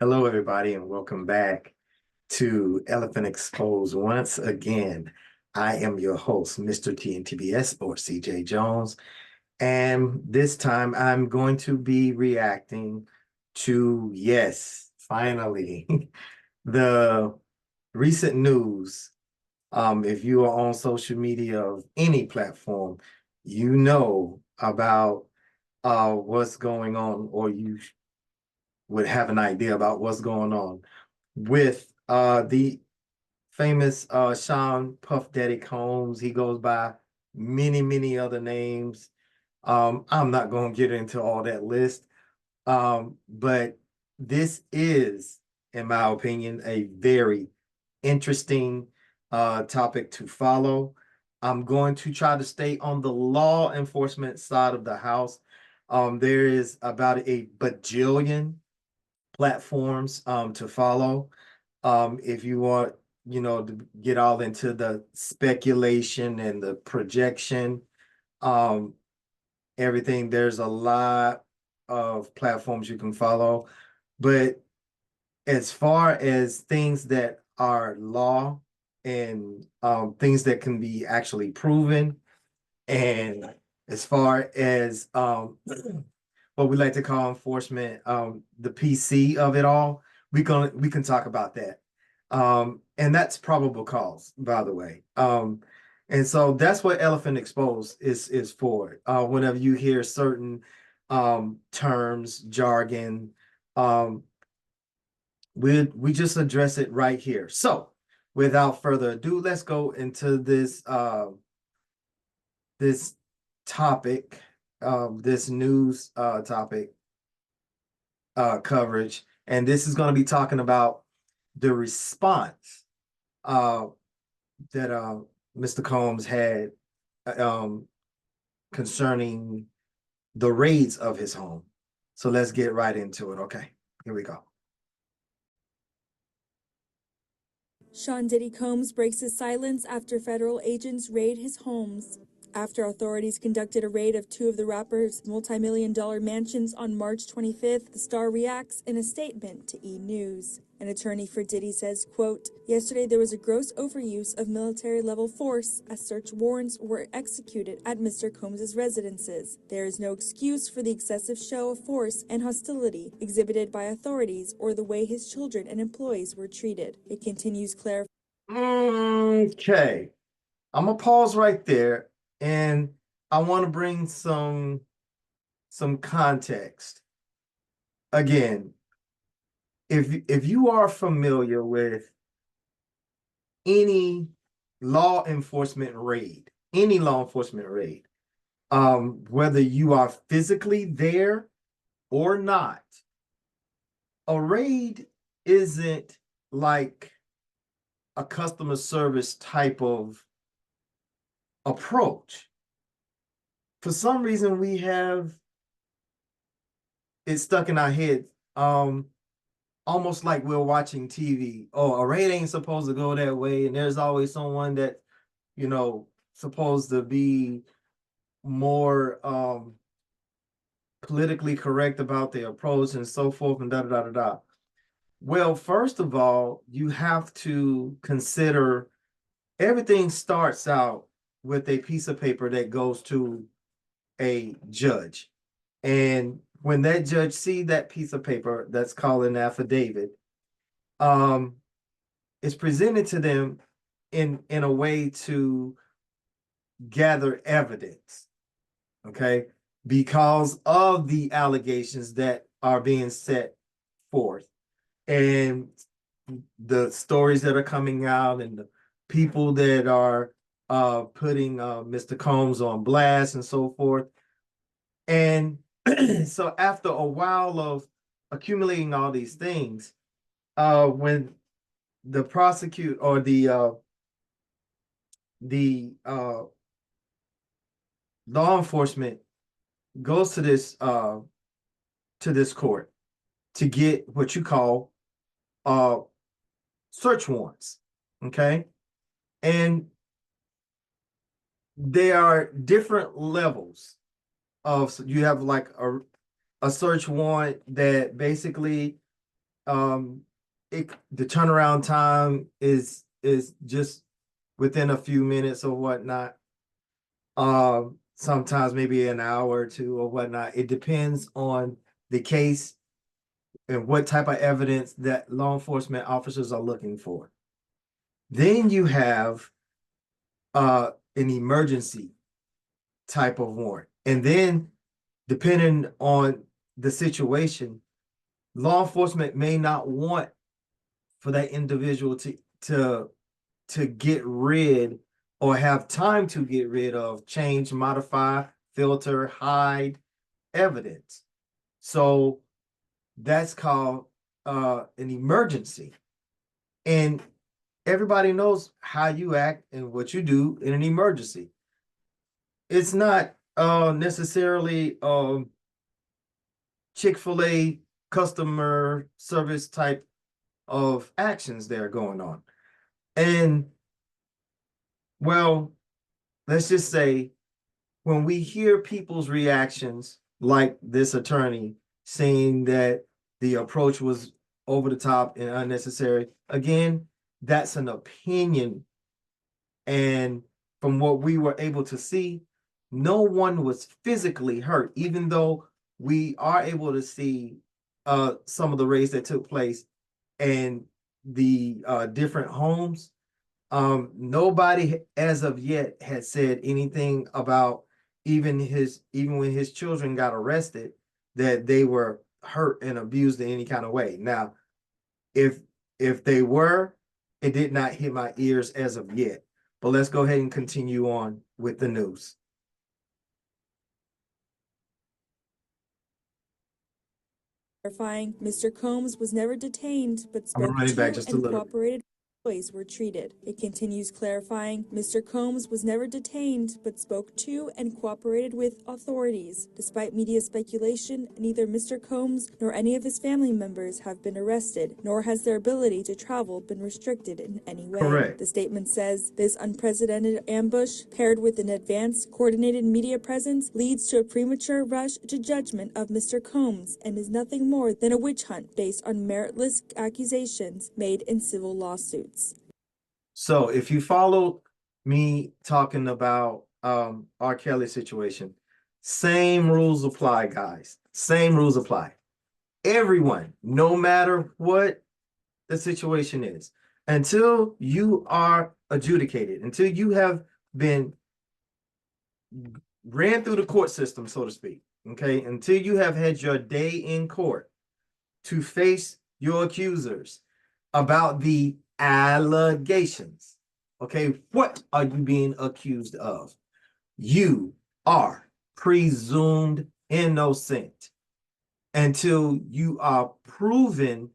Hello, everybody, and welcome back to Elephant Exposed. Once again, I am your host, Mr. TNTBS or CJ Jones, and this time I'm going to be reacting to, yes, finally, the recent news. If you are on social media of any platform, you know about what's going on, or you would have an idea about what's going on with the famous Sean Puff Daddy Combs. He goes by many other names. I'm not going to get into all that list, but this is, in my opinion, a very interesting topic to follow. I'm going to try to stay on the law enforcement side of the house. There is about a bajillion platforms to follow. If you want, to get all into the speculation and the projection, um, everything, there's a lot of platforms you can follow. But as far as things that are law and things that can be actually proven, and as far as what we like to call enforcement, the PC of it all, we can talk about that. And that's probable cause, by the way. And so that's what Elephant Exposed is for. Whenever you hear certain terms, jargon, um, we just address it right here. So without further ado, let's go into this topic, this news topic coverage. And this is going to be talking about the response that Mr. Combs had um, concerning the raids of his home. So let's get right into it. Okay, here we go. Sean Diddy Combs breaks his silence after federal agents raid his homes. After authorities conducted a raid of two of the rapper's multi-million-dollar mansions on March 25th, the star reacts in a statement to E! News. An attorney for Diddy says, quote, "Yesterday there was a gross overuse of military-level force as search warrants were executed at Mr. Combs' residences. There is no excuse for the excessive show of force and hostility exhibited by authorities or the way his children and employees were treated." It continues clarifying. Okay, I'm gonna pause right there, and I want to bring some context. Again, if you are familiar with any law enforcement raid, any law enforcement raid, whether you are physically there or not, a raid isn't like a customer service type of approach. For some reason, we have it stuck in our head, almost like we're watching TV. Oh, a raid ain't supposed to go that way, and there's always someone that, supposed to be more politically correct about their approach and so forth and da da da da da. Well, first of all, you have to consider everything starts out with a piece of paper that goes to a judge. And when that judge see that piece of paper that's called an affidavit, um, it's presented to them in a way to gather evidence, okay, because of the allegations that are being set forth and the stories that are coming out and the people that are putting Mr. Combs on blast and so forth. And so after a while of accumulating all these things, when the prosecute or the law enforcement goes to this court to get what you call search warrants, okay? And there are different levels of, you have like a search warrant that basically the turnaround time is just within a few minutes or whatnot. Sometimes maybe an hour or two or whatnot. It depends on the case and what type of evidence that law enforcement officers are looking for. Then you have an emergency type of warrant. And then depending on the situation, law enforcement may not want for that individual to get rid or have time to get rid of, change, modify, filter, hide evidence. So that's called an emergency. And everybody knows how you act and what you do in an emergency. It's not necessarily Chick-fil-A customer service type of actions that are going on. And well, let's just say when we hear people's reactions, like this attorney saying that the approach was over the top and unnecessary, again, that's an opinion. And from what we were able to see, no one was physically hurt, even though we are able to see some of the raids that took place and the different homes. Nobody as of yet had said anything about even when his children got arrested, that they were hurt and abused in any kind of way. Now, if they were, it did not hit my ears as of yet. But let's go ahead and continue on with the news. Clarifying, Mr. Combs was never detained, but spoke running back to just a and little. cooperated. Employees were treated. It continues clarifying, Mr. Combs was never detained, but spoke to and cooperated with authorities. Despite media speculation, neither Mr. Combs nor any of his family members have been arrested, nor has their ability to travel been restricted in any way. Correct. The statement says, this unprecedented ambush, paired with an advanced, coordinated media presence, leads to a premature rush to judgment of Mr. Combs and is nothing more than a witch hunt based on meritless accusations made in civil lawsuits. So if you followed me talking about R. Kelly situation, same rules apply, guys. Same rules apply. Everyone, no matter what the situation is, until you are adjudicated, until you have been ran through the court system, so to speak, okay, until you have had your day in court to face your accusers about the allegations. Okay, what are you being accused of? You are presumed innocent until you are proven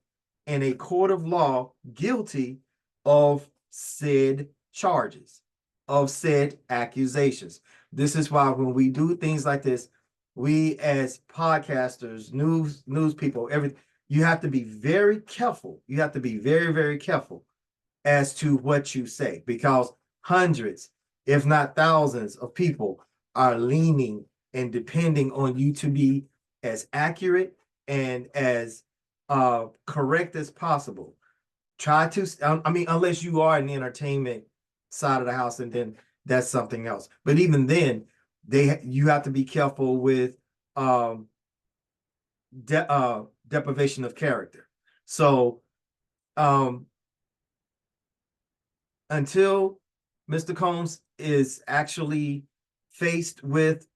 in a court of law guilty of said charges, of said accusations. This is why when we do things like this, we as podcasters, news people, everything, you have to be very careful. You have to be very, very careful as to what you say, because hundreds, if not thousands of people are leaning and depending on you to be as accurate and as correct as possible. Try to, I mean, unless you are in the entertainment side of the house, and then that's something else. But even then, you have to be careful with deprivation of character. So until Mr. Combs is actually faced with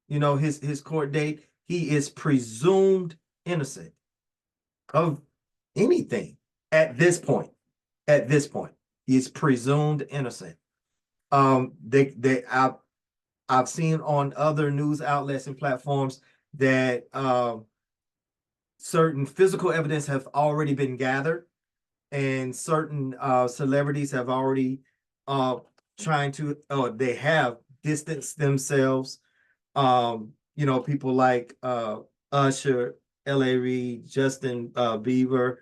his court date, he is presumed innocent of anything at this point. At this point, he is presumed innocent. I've seen on other news outlets and platforms that certain physical evidence have already been gathered, and certain celebrities have already they have distanced themselves. People like Usher, L.A. Reid, Justin Bieber,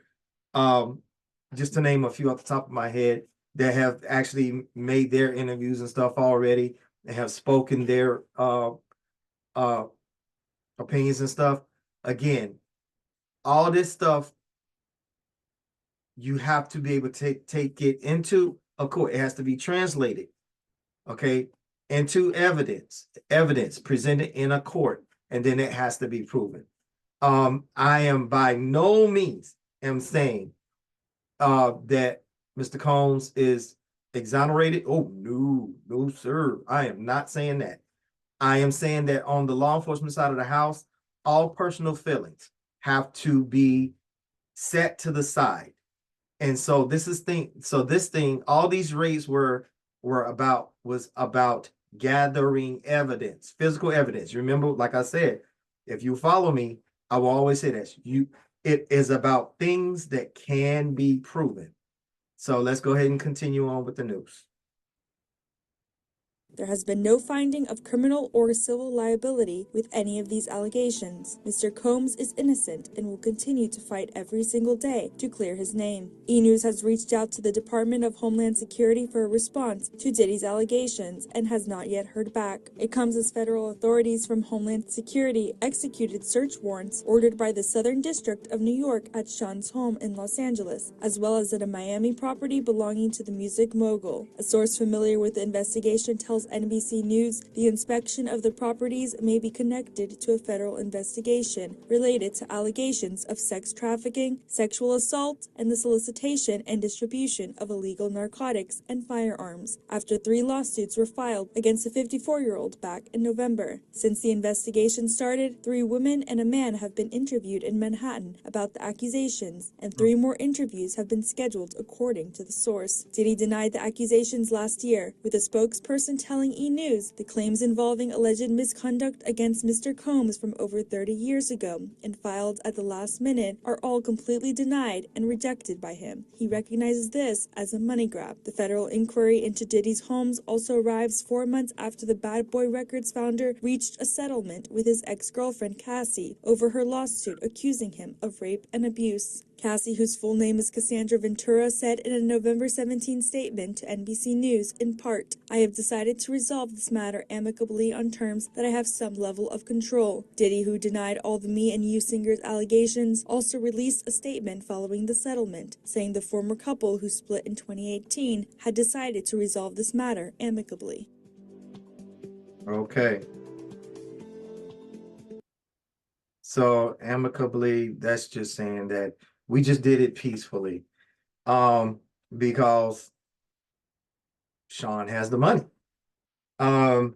just to name a few off the top of my head, that have actually made their interviews and stuff already and have spoken their opinions and stuff. Again, all this stuff, you have to be able to take it into a court. It has to be translated, okay, into evidence presented in a court, and then it has to be proven. I am by no means am saying that Mr. Combs is exonerated. Oh, no, no, sir. I am not saying that. I am saying that on the law enforcement side of the house, all personal feelings have to be set to the side. And so this thing, all these raids was about gathering evidence, physical evidence. Remember, like I said, if you follow me, I will always say this. It is about things that can be proven. So let's go ahead and continue on with the news. There has been no finding of criminal or civil liability with any of these allegations. Mr. Combs is innocent and will continue to fight every single day to clear his name. E! News has reached out to the Department of Homeland Security for a response to Diddy's allegations and has not yet heard back. It comes as federal authorities from Homeland Security executed search warrants ordered by the Southern District of New York at Sean's home in Los Angeles, as well as at a Miami property belonging to the music mogul. A source familiar with the investigation tells NBC News the inspection of the properties may be connected to a federal investigation related to allegations of sex trafficking, sexual assault, and the solicitation and distribution of illegal narcotics and firearms, after 3 lawsuits were filed against a 54-year-old back in November. Since the investigation started, 3 women and a man have been interviewed in Manhattan about the accusations, and 3 more interviews have been scheduled according to the source. Diddy denied the accusations last year, with a spokesperson telling E! News the claims involving alleged misconduct against Mr. Combs from over 30 years ago and filed at the last minute are all completely denied and rejected by him. He recognizes this as a money grab. The federal inquiry into Diddy's homes also arrives 4 months after the Bad Boy Records founder reached a settlement with his ex-girlfriend Cassie over her lawsuit accusing him of rape and abuse. Cassie, whose full name is Cassandra Ventura, said in a November 17 statement to NBC News, in part, "I have decided to resolve this matter amicably on terms that I have some level of control." Diddy, who denied all the Me and You singers' allegations, also released a statement following the settlement, saying the former couple, who split in 2018, had decided to resolve this matter amicably. Okay. So amicably, that's just saying that we just did it peacefully. Because Sean has the money. And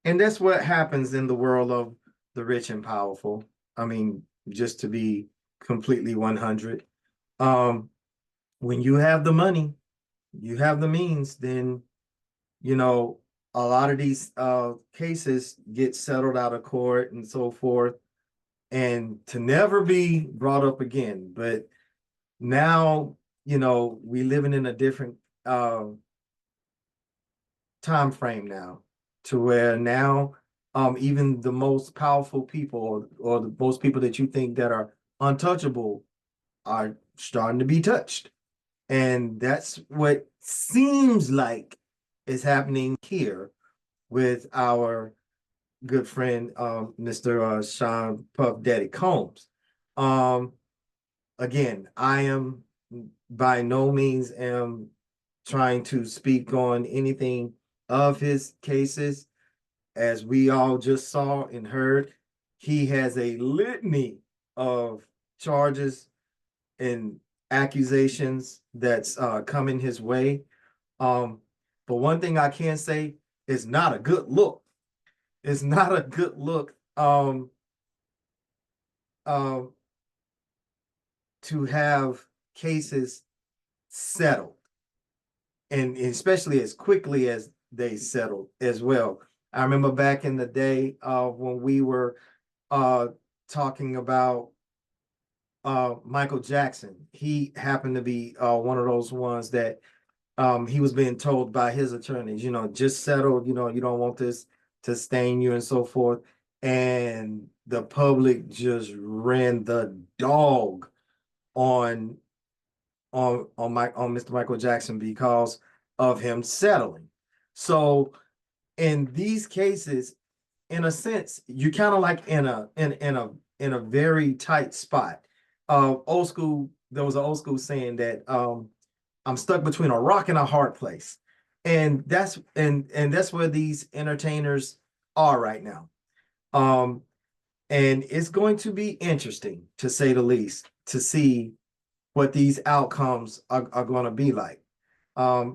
that's what happens in the world of the rich and powerful. I mean, just to be completely 100. When you have the money, you have the means, then, you know, a lot of these cases get settled out of court and so forth, and to never be brought up again. But now, you know, we living in a different time frame now, to where now even the most powerful people, or the most people that you think that are untouchable, are starting to be touched. And that's what seems like is happening here with our good friend Mr. Sean Puff Daddy Combs. Again, I am by no means am trying to speak on anything of his cases. As we all just saw and heard, he has a litany of charges and accusations that's coming his way. But one thing I can say is not a good look. It's not a good look to have cases settled, and especially as quickly as they settled as well. I remember back in the day when we were talking about Michael Jackson. He happened to be one of those ones that he was being told by his attorneys, you know, just settle, you know, you don't want this to stain you and so forth. And the public just ran the dog on Mr. Michael Jackson because of him settling. So in these cases, in a sense, you're kind of like in a very tight spot. old school, there was an old school saying that I'm stuck between a rock and a hard place. And that's where these entertainers are right now. Um, and it's going to be interesting, to say the least, to see what these outcomes are going to be like.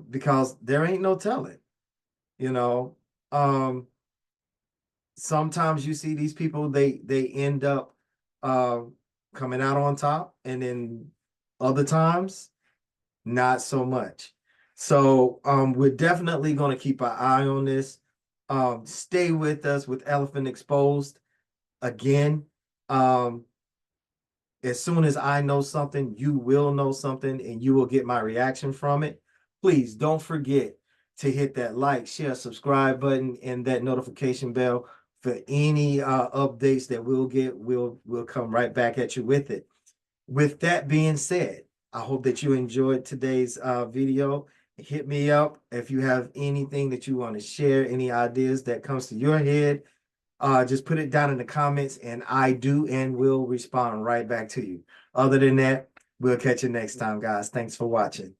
Because there ain't no telling, you know. Sometimes you see these people, they end up uh coming out on top, and then other times not so much. So we're definitely going to keep our eye on this. Stay with us with Elephant Exposed. Again, um, as soon as I know something, you will know something, and you will get my reaction from it. Please don't forget to hit that like, share, subscribe button, and that notification bell for any updates that we'll get. We'll come right back at you with it. With that being said, I hope that you enjoyed today's video. Hit me up if you have anything that you want to share, any ideas that comes to your head. Just put it down in the comments, and I do and will respond right back to you. Other than that, we'll catch you next time, guys. Thanks for watching.